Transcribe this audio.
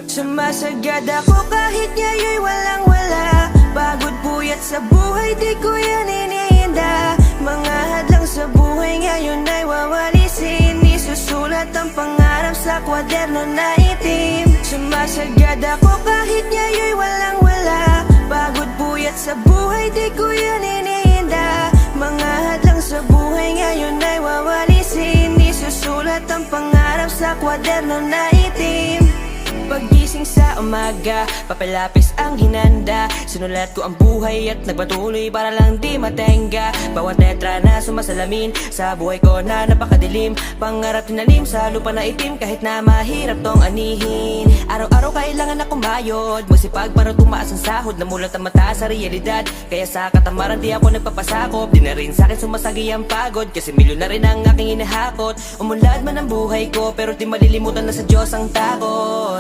Sumasagad ako kahit ngayon'y walang wala. Pagod puyat sa buhay, di ko yan iniinda. Mga hadlang sa buhay ngayon ay wawalisin. Isusulat ang pangarap sa kwaderno na itim. Sumasagad ako kahit ngayon'y walang wala. Pagod puyat sa buhay, di ko yan iniinda. Mga hadlang sa buhay ngayon ay wawalisin. Isusulat ang pangarap sa kwaderno na itim. Paggising sa umaga, papelapis ang hinanda. Sinulat ko ang buhay at nagpatuloy para lang di matenga. Bawat letra na sumasalamin sa buhay ko na napakadilim. Pangarap tinanim sa lupa na itim kahit na mahirap tong anihin. Araw-araw kailangan akong bayod, magsipag para tumaas ang sahod. Namulat ang mata sa realidad, kaya sa katamaran di ako nagpapasakop. Di na rin sa'kin sumasagi ang pagod, kasi milyon na rin ang aking inahakot. Umunlad man ang buhay ko, pero di malilimutan na sa Diyos ang takot.